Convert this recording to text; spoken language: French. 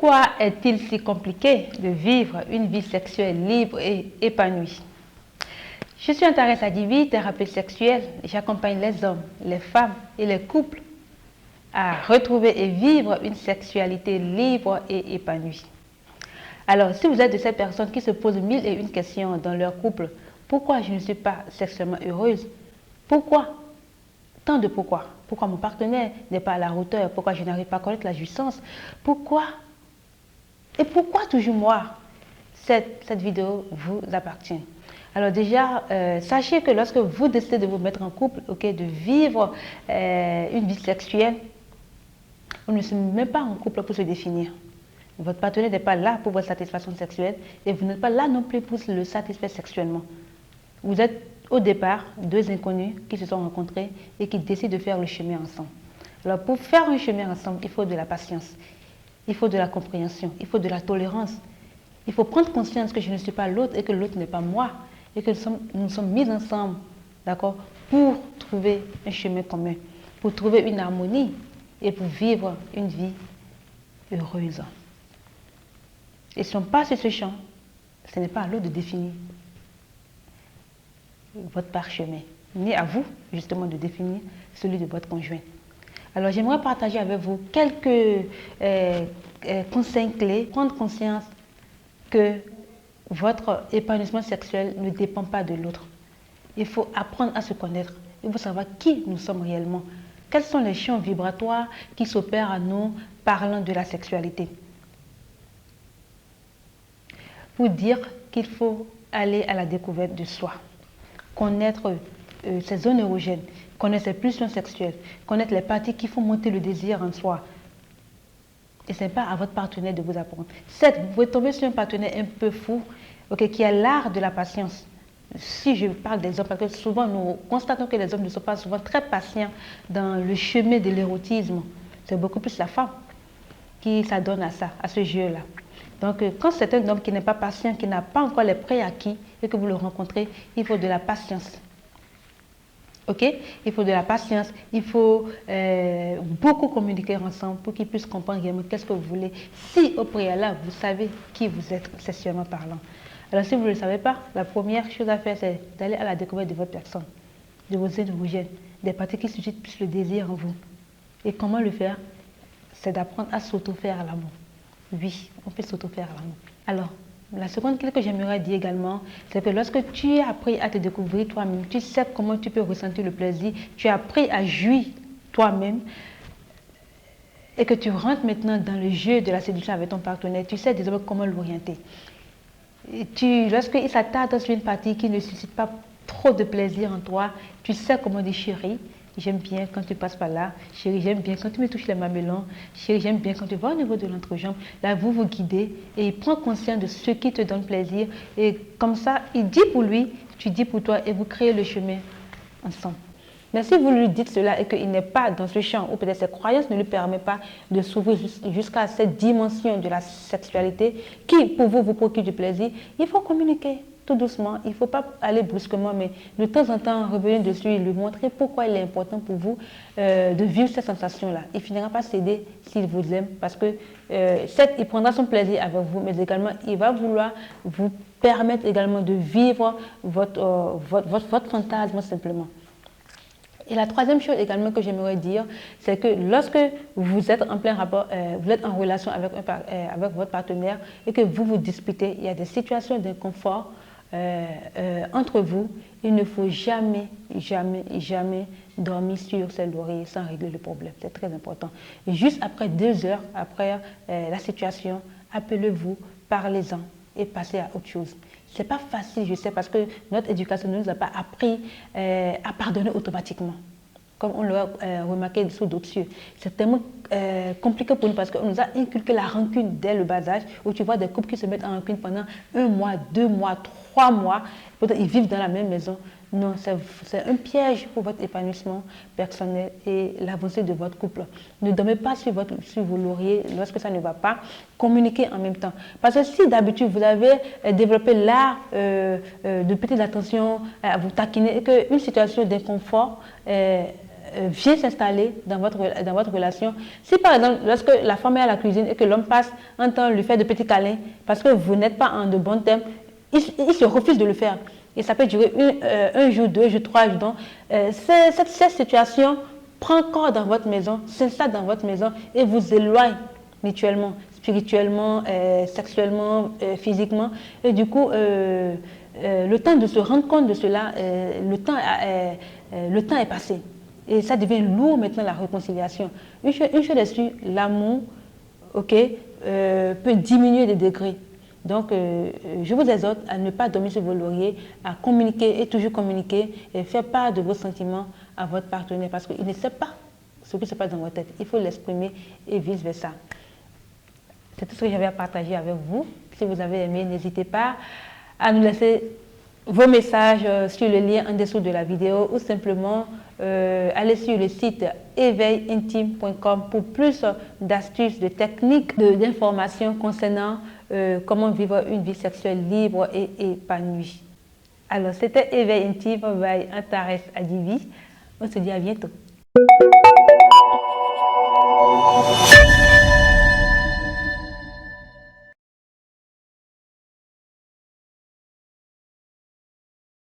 Pourquoi est-il si compliqué de vivre une vie sexuelle libre et épanouie? Je suis Antares Adivi, thérapeute sexuelle. J'accompagne les hommes, les femmes et les couples à retrouver et vivre une sexualité libre et épanouie. Alors, si vous êtes de ces personnes qui se posent mille et une questions dans leur couple, pourquoi je ne suis pas sexuellement heureuse? Pourquoi? Tant de pourquoi. Pourquoi mon partenaire n'est pas à la hauteur? Pourquoi je n'arrive pas à connaître la jouissance? Pourquoi? Et pourquoi toujours moi? Cette vidéo vous appartient. Alors déjà, sachez que lorsque vous décidez de vous mettre en couple, de vivre une vie sexuelle, on ne se met pas en couple pour se définir. Votre partenaire n'est pas là pour votre satisfaction sexuelle et vous n'êtes pas là non plus pour le satisfaire sexuellement. Vous êtes au départ deux inconnus qui se sont rencontrés et qui décident de faire le chemin ensemble. Alors pour faire un chemin ensemble, il faut de la patience, il faut de la compréhension, il faut de la tolérance. Il faut prendre conscience que je ne suis pas l'autre et que l'autre n'est pas moi et que nous sommes mis ensemble, d'accord, pour trouver un chemin commun, pour trouver une harmonie et pour vivre une vie heureuse. Et si on passe sur ce champ, ce n'est pas à l'autre de définir votre parchemin, ni à vous justement de définir celui de votre conjoint. Alors j'aimerais partager avec vous quelques conseils clés, prendre conscience que votre épanouissement sexuel ne dépend pas de l'autre. Il faut apprendre à se connaître. Il faut savoir qui nous sommes réellement. Quels sont les champs vibratoires qui s'opèrent à nous parlant de la sexualité. Pour dire qu'il faut aller à la découverte de soi. Connaître ses zones érogènes, connaître ses pulsions sexuelles, connaître les parties qui font monter le désir en soi. Et ce n'est pas à votre partenaire de vous apprendre. Certes, vous pouvez tomber sur un partenaire un peu fou, qui a l'art de la patience. Si je parle des hommes, parce que souvent nous constatons que les hommes ne sont pas souvent très patients dans le chemin de l'érotisme. C'est beaucoup plus la femme qui s'adonne à ça, à ce jeu-là. Donc, quand c'est un homme qui n'est pas patient, qui n'a pas encore les préacquis et que vous le rencontrez, il faut de la patience. Il faut de la patience, il faut beaucoup communiquer ensemble pour qu'ils puissent comprendre vraiment qu'est-ce que vous voulez. Si au préalable, vous savez qui vous êtes sexuellement parlant. Alors, si vous ne le savez pas, la première chose à faire, c'est d'aller à la découverte de votre personne, de vos érogènes, des parties qui suscitent plus le désir en vous. Et comment le faire? C'est d'apprendre à s'auto-faire à l'amour. Oui, on peut s'auto-faire à l'amour. Alors, la seconde clé que j'aimerais dire également, c'est que lorsque tu as appris à te découvrir toi-même, tu sais comment tu peux ressentir le plaisir, tu as appris à jouir toi-même et que tu rentres maintenant dans le jeu de la séduction avec ton partenaire, tu sais désormais comment l'orienter. Lorsqu'il s'attarde sur une partie qui ne suscite pas trop de plaisir en toi, tu sais comment dire chérie. J'aime bien quand tu passes par là. Chérie, j'aime bien quand tu me touches les mamelons. Chérie, j'aime bien quand tu vas au niveau de l'entrejambe. Là, vous vous guidez et il prend conscience de ce qui te donne plaisir. Et comme ça, il dit pour lui, tu dis pour toi et vous créez le chemin ensemble. Mais si vous lui dites cela et qu'il n'est pas dans ce champ, ou peut-être ses croyances ne lui permettent pas de s'ouvrir jusqu'à cette dimension de la sexualité qui, pour vous, vous procure du plaisir, il faut communiquer. Tout doucement, il ne faut pas aller brusquement, mais de temps en temps revenir dessus et lui montrer pourquoi il est important pour vous de vivre cette sensation-là. Il ne finira pas céder s'il vous aime, parce que certes, il prendra son plaisir avec vous, mais également, il va vouloir vous permettre également de vivre votre fantasme simplement. Et la troisième chose également que j'aimerais dire, c'est que lorsque vous êtes en plein rapport, vous êtes en relation avec votre partenaire et que vous vous disputez, il y a des situations d'inconfort entre vous, il ne faut jamais, jamais, jamais dormir sur ses lauriers sans régler le problème. C'est très important. Et juste après 2 heures, après la situation, appelez-vous, parlez-en et passez à autre chose. Ce n'est pas facile, je sais, parce que notre éducation ne nous a pas appris à pardonner automatiquement, comme on l'a remarqué sous d'autres cieux. C'est tellement compliqué pour nous parce qu'on nous a inculqué la rancune dès le bas âge, où tu vois des couples qui se mettent en rancune pendant 1 mois, 2 mois, 3 mois, ils vivent dans la même maison. Non, c'est un piège pour votre épanouissement personnel et l'avancée de votre couple. Ne dormez pas sur vos lauriers lorsque ça ne va pas. Communiquez en même temps. Parce que si d'habitude vous avez développé l'art de petites attentions à vous taquiner et qu'une situation d'inconfort vient s'installer dans votre relation. Si par exemple, lorsque la femme est à la cuisine et que l'homme passe un temps lui faire de petits câlins parce que vous n'êtes pas en de bons termes, il se refuse de le faire. Et ça peut durer un jour, 2 jours, 3 jours. Donc, cette situation prend corps dans votre maison, s'installe dans votre maison et vous éloigne mutuellement, spirituellement, sexuellement, physiquement. Et du coup, le temps de se rendre compte de cela, le temps est passé. Et ça devient lourd maintenant, la réconciliation. Une chose est sûre, l'amour, peut diminuer des degrés. Donc, je vous exhorte à ne pas dormir sur vos lauriers, à communiquer et toujours communiquer et faire part de vos sentiments à votre partenaire parce qu'il ne sait pas ce qui se passe dans votre tête. Il faut l'exprimer et vice-versa. C'est tout ce que j'avais à partager avec vous. Si vous avez aimé, n'hésitez pas à nous laisser vos messages sur le lien en dessous de la vidéo ou simplement allez sur le site éveilintime.com pour plus d'astuces, de techniques, d'informations concernant comment vivre une vie sexuelle libre et épanouie. Alors, c'était Éveil Intime by Antares Adivi. On se dit à bientôt.